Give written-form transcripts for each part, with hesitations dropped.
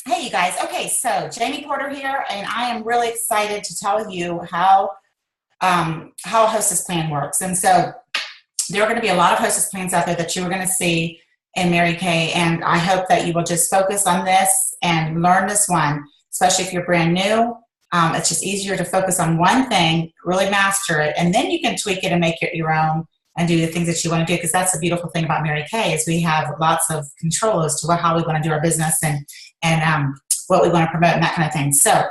Hey, you guys. Okay, so Jamie Porter here, and I am really excited to tell you how a hostess plan works. And so there are going to be a lot of hostess plans out there that you are going to see in Mary Kay, and I hope that you will just focus on this and learn this one, especially if you're brand new. It's just easier to focus on one thing, really master it, and then you can tweak it and make it your own and do the things that you want to do. Because that's the beautiful thing about Mary Kay is we have lots of control as to how we want to do our business and what we want to promote and that kind of thing. So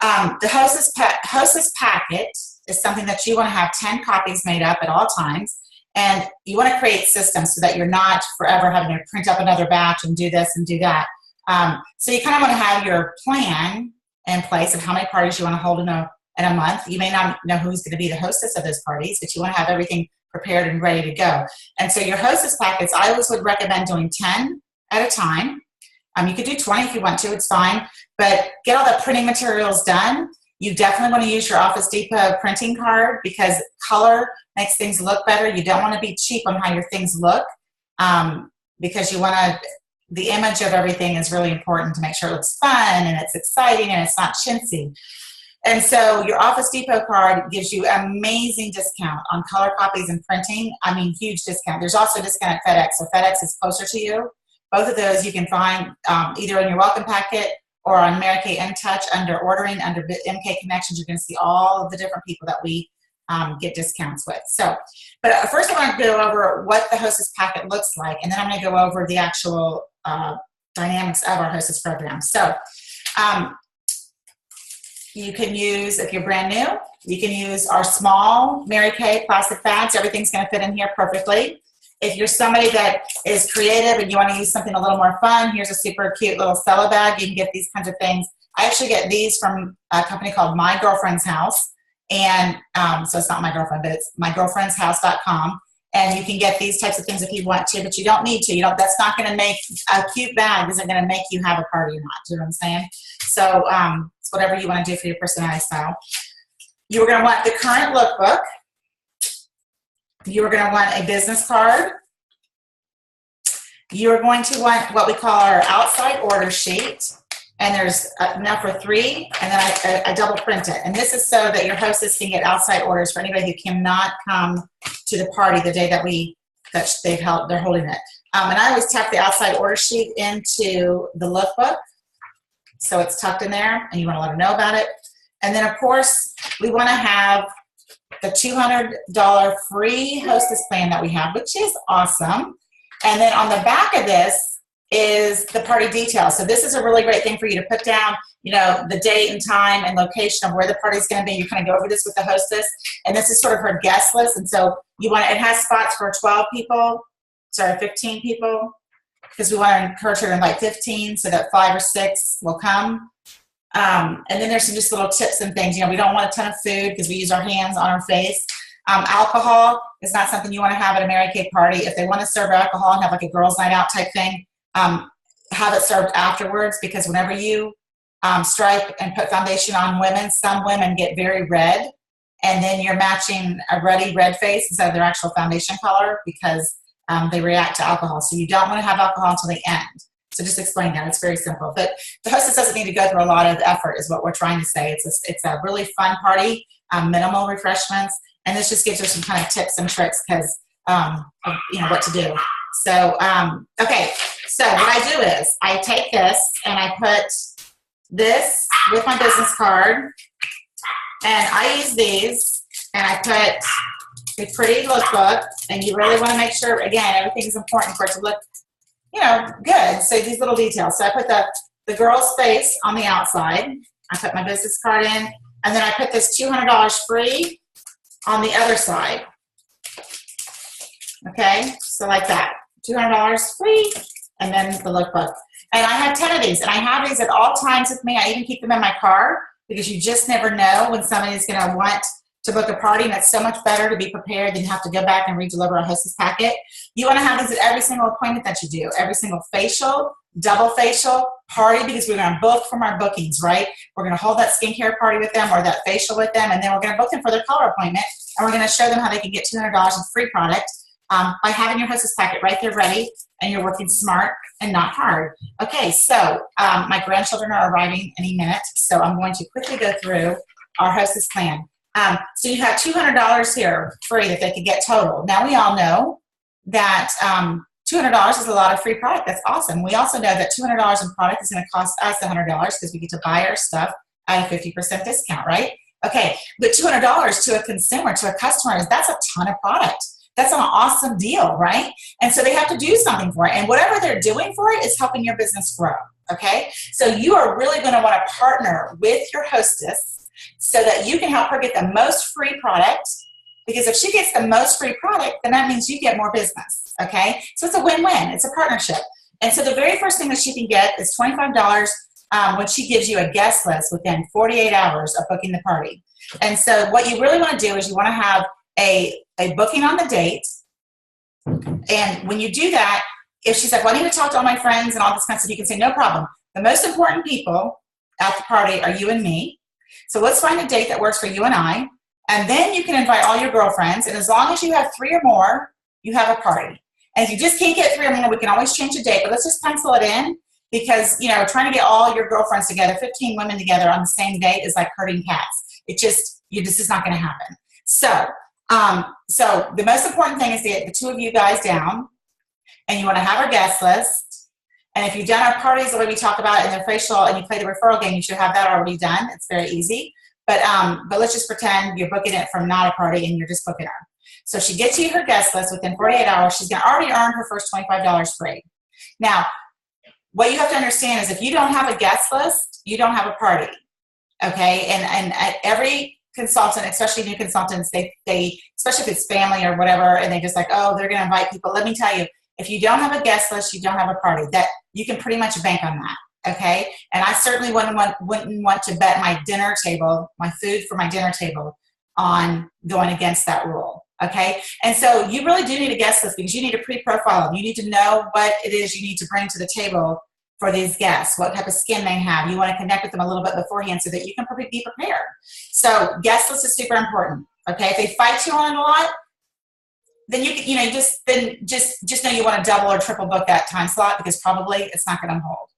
the hostess packet is something that you want to have 10 copies made up at all times. And you want to create systems so that you're not forever having to print up another batch and do this and do that. So you kind of want to have your plan in place of how many parties you want to hold in a month. You may not know who's going to be the hostess of those parties, but you want to have everything prepared and ready to go. And so your hostess packets, I always would recommend doing 10 at a time. You could do 20 if you want to, it's fine. But get all the printing materials done. You definitely want to use your Office Depot printing card because color makes things look better. You don't want to be cheap on how your things look because you want to, the image of everything is really important to make sure it looks fun and it's exciting and it's not chintzy. And so your Office Depot card gives you amazing discount on color copies and printing. I mean, huge discount. There's also a discount at FedEx. So FedEx is closer to you. Both of those you can find either in your welcome packet or on Mary Kay In Touch under ordering, under MK Connections. You're going to see all of the different people that we get discounts with. So, but first I want to go over what the hostess packet looks like, and then I'm going to go over the actual dynamics of our hostess program. So you can use, if you're brand new, you can use our small Mary Kay plastic bags. Everything's going to fit in here perfectly. If you're somebody that is creative and you want to use something a little more fun, here's a super cute little cello bag. You can get these kinds of things. I actually get these from a company called My Girlfriend's House. And so it's not my girlfriend, but it's mygirlfriendshouse.com. And you can get these types of things if you want to, but you don't need to. You know, that's not going to make a cute bag. Isn't going to make you have a party or not. Do you know what I'm saying? So it's whatever you want to do for your personality style. You're going to want the current lookbook. You're going to want a business card. You're going to want what we call our outside order sheet. And there's enough for 3, and then I double print it. And this is so that your hostess can get outside orders for anybody who cannot come to the party the day that they're holding it. And I always tuck the outside order sheet into the lookbook. So it's tucked in there, and you want to let them know about it. And then, of course, we want to have the $200 free hostess plan that we have, which is awesome. And then on the back of this is the party details. So this is a really great thing for you to put down, you know, the date and time and location of where the party is going to be. You kind of go over this with the hostess, and this is sort of her guest list. And so you want it has spots for 15 people, because we want to encourage her to invite 15 so that 5 or 6 will come. And then there's some just little tips and things. You know, we don't want a ton of food because we use our hands on our face. Alcohol is not something you want to have at a Mary Kay party. If they want to serve alcohol and have like a girls' night out type thing, have it served afterwards, because whenever you stripe and put foundation on women, some women get very red, and then you're matching a ruddy red face instead of their actual foundation color because they react to alcohol. So you don't want to have alcohol until the end. So just explain that. It's very simple. But the hostess doesn't need to go through a lot of effort is what we're trying to say. It's a really fun party, minimal refreshments, and this just gives her some kind of tips and tricks because of, you know, what to do. So, okay. So what I do is I take this and I put this with my business card, and I use these, and I put a pretty lookbook, and you really want to make sure, again, everything's important for it to look, you know, good. So these little details. So I put the girl's face on the outside. I put my business card in, and then I put this $200 free on the other side. Okay, so like that, $200 free, and then the lookbook. And I have 10 of these, and I have these at all times with me. I even keep them in my car because you just never know when somebody's going to want to book a party, and it's so much better to be prepared than have to go back and redeliver a hostess packet. You want to have these at every single appointment that you do, every single facial, double facial, party, because we're going to book from our bookings, right? We're going to hold that skincare party with them or that facial with them, and then we're going to book them for their color appointment, and we're going to show them how they can get $200 in free product by having your Hostess packet right there ready, and you're working smart and not hard. Okay, so my grandchildren are arriving any minute, so I'm going to quickly go through our Hostess plan. So you have $200 here free that they could get total. Now we all know that $200 is a lot of free product. That's awesome. We also know that $200 in product is going to cost us $100 because we get to buy our stuff at a 50% discount, right? Okay, but $200 to a consumer, to a customer, that's a ton of product. That's an awesome deal, right? And so they have to do something for it. And whatever they're doing for it is helping your business grow, okay? So you are really going to want to partner with your hostess so that you can help her get the most free product, because if she gets the most free product, then that means you get more business, okay? So it's a win-win. It's a partnership. And so the very first thing that she can get is $25 when she gives you a guest list within 48 hours of booking the party. And so what you really want to do is you want to have a booking on the date. And when you do that, if she's like, well, I need to talk to all my friends and all this kind of stuff, you can say, no problem. The most important people at the party are you and me. So let's find a date that works for you and I. And then you can invite all your girlfriends. And as long as you have 3 or more, you have a party. And if you just can't get 3 or more, we can always change the date. But let's just pencil it in, because, you know, trying to get all your girlfriends together, 15 women together on the same date is like herding cats. This is not going to happen. So the most important thing is to get the 2 of you guys down, and you want to have our guest list. And if you've done our parties the way we talk about it in the facial and you play the referral game, you should have that already done. It's very easy. But let's just pretend you're booking it from not a party and you're just booking her. So she gets you her guest list within 48 hours. She's going to already earn her first $25 free. Now, what you have to understand is if you don't have a guest list, you don't have a party. Okay? And every consultant, especially new consultants, they especially if it's family or whatever, and they just like, oh, they're going to invite people. Let me tell you, if you don't have a guest list, you don't have a party. That you can pretty much bank on that. Okay, and I certainly wouldn't want to bet my dinner table, my food for my dinner table, on going against that rule. Okay, and so you really do need a guest list, because you need to pre-profile them. You need to know what it is you need to bring to the table for these guests, what type of skin they have. You want to connect with them a little bit beforehand so that you can be prepared. So guest list is super important. Okay, if they fight you on it a lot, then just know you want to double or triple book that time slot, because probably it's not going to hold.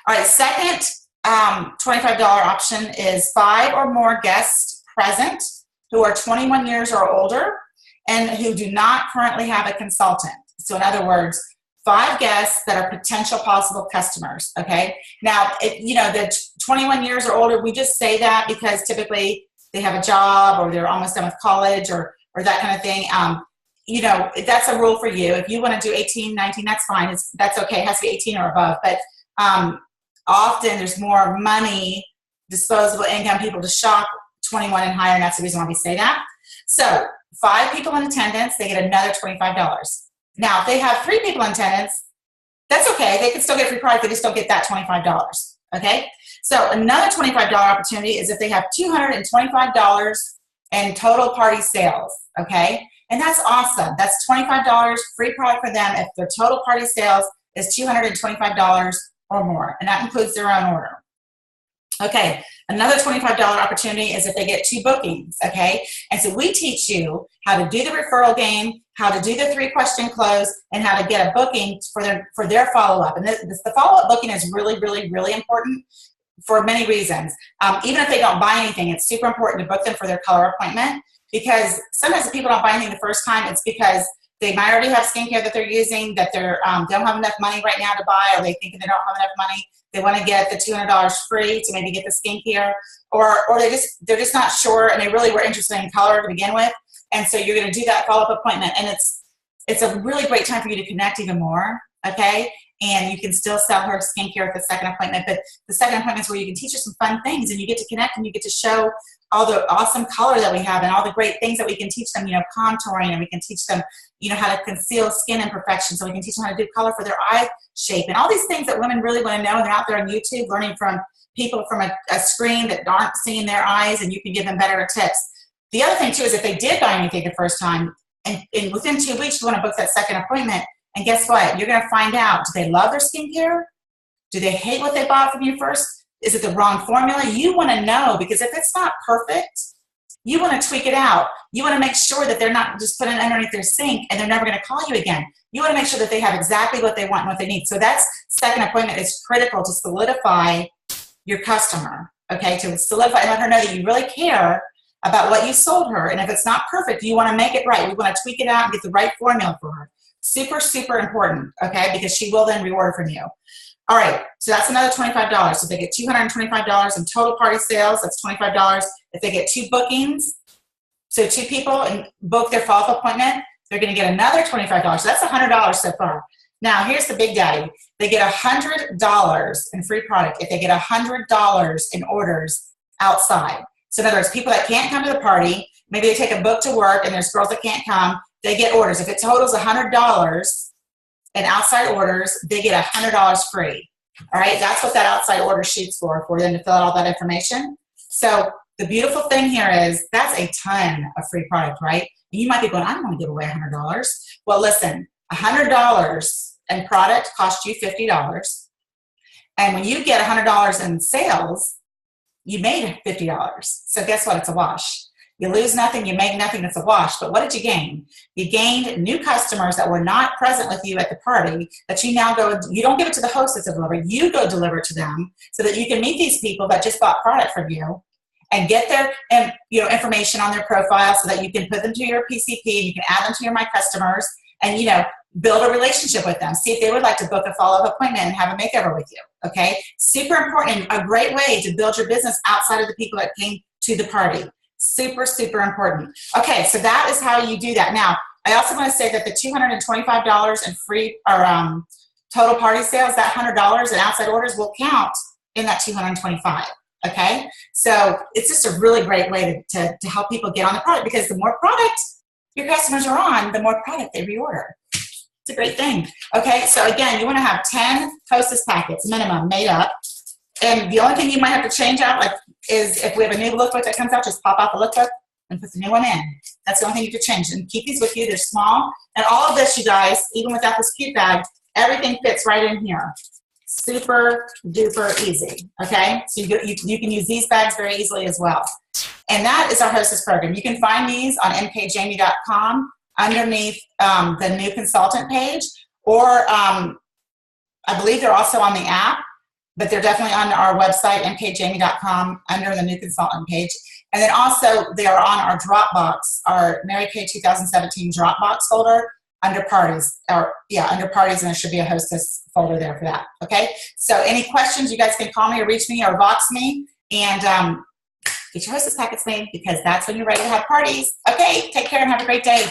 All right, second $25 option is 5 or more guests present who are 21 years or older and who do not currently have a consultant. So in other words, 5 guests that are potential possible customers, okay? Now, the 21 years or older, we just say that because typically they have a job or they're almost done with college or that kind of thing. That's a rule for you. If you want to do 18, 19, that's fine. That's okay. It has to be 18 or above. But often there's more money, disposable income people to shop 21 and higher, and that's the reason why we say that. So 5 people in attendance, they get another $25. Now, if they have 3 people in attendance, that's okay. They can still get free product. They just don't get that $25. Okay? So another $25 opportunity is if they have $225 in total party sales. Okay? And that's awesome. That's $25 free product for them if their total party sales is $225 or more. And that includes their own order. Okay, another $25 opportunity is if they get 2 bookings, okay? And so we teach you how to do the referral game, how to do the 3-question close, and how to get a booking for their follow-up. And the follow-up booking is really, really, really important for many reasons. Even if they don't buy anything, it's super important to book them for their color appointment, because sometimes if people don't buy anything the first time, it's because they might already have skincare that they're using, that they don't have enough money right now to buy, or they think they don't have enough money. They want to get the $200 free to maybe get the skincare, or they're just not sure, and they really were interested in color to begin with. And so you're going to do that follow-up appointment, and it's a really great time for you to connect even more, okay? And you can still sell her skincare at the second appointment, but the second appointment is where you can teach her some fun things, and you get to connect, and you get to show all the awesome color that we have and all the great things that we can teach them, contouring, and we can teach them, how to conceal skin imperfections, so we can teach them how to do color for their eye shape, and all these things that women really want to know, and they're out there on YouTube learning from people from a screen that aren't seeing their eyes, and you can give them better tips. The other thing, too, is if they did buy anything the first time, and within 2 weeks you want to book that second appointment, and guess what? You're going to find out, do they love their skincare? Do they hate what they bought from you first? Is it the wrong formula? You want to know, because if it's not perfect, You want to tweak it out. You want to make sure that they're not just putting it underneath their sink and they're never going to call you again. You want to make sure that they have exactly what they want and what they need. So that's second appointment is critical to solidify your customer, okay? To solidify and let her know that you really care about what you sold her. And if it's not perfect, you want to make it right. We want to tweak it out and get the right formula for her. Super, super important, okay? Because she will then reorder from you. All right, so that's another $25. So if they get $225 in total party sales, that's $25. If they get 2 bookings, so 2 people and book their follow-up appointment, they're going to get another $25. So that's $100 so far. Now, here's the big daddy. They get $100 in free product if they get $100 in orders outside. So in other words, people that can't come to the party, maybe they take a book to work and there's girls that can't come, they get orders. If it totals $100 in outside orders, they get $100 free. All right, that's what that outside order sheet's for them to fill out all that information. So the beautiful thing here is that's a ton of free product, right? You might be going, I don't want to give away $100. Well, listen, $100 in product costs you $50. And when you get $100 in sales, you made $50. So guess what? It's a wash. You lose nothing, you make nothing, it's a wash. But what did you gain? You gained new customers that were not present with you at the party that you now go, you don't give it to the hostess to deliver, you go deliver to them so that you can meet these people that just bought product from you and get their information on their profile so that you can put them to your PCP, you can add them to your My Customers, and build a relationship with them. See if they would like to book a follow-up appointment and have a makeover with you, okay? Super important and a great way to build your business outside of the people that came to the party. Super, super important. Okay, so that is how you do that. Now, I also want to say that the $225 in free or total party sales, that $100 in outside orders will count in that $225. Okay, so it's just a really great way to help people get on the product, because the more product your customers are on, the more product they reorder. It's a great thing. Okay, so again, you want to have 10 Hostess packets minimum made up. And the only thing you might have to change out is if we have a new lookbook that comes out, just pop out the lookbook and put the new one in. That's the only thing you have to change. And keep these with you. They're small. And all of this, you guys, even without this cute bag, everything fits right in here. Super duper easy. Okay? So you can use these bags very easily as well. And that is our Hostess program. You can find these on mkjamie.com underneath the new consultant page. Or I believe they're also on the app. But they're definitely on our website, mkjamie.com, under the new consultant page. And then also, they are on our Dropbox, our Mary Kay 2017 Dropbox folder under parties. Under parties, and there should be a Hostess folder there for that. Okay? So any questions, you guys can call me or reach me or box me. And get your Hostess packets made, because that's when you're ready to have parties. Okay, take care and have a great day.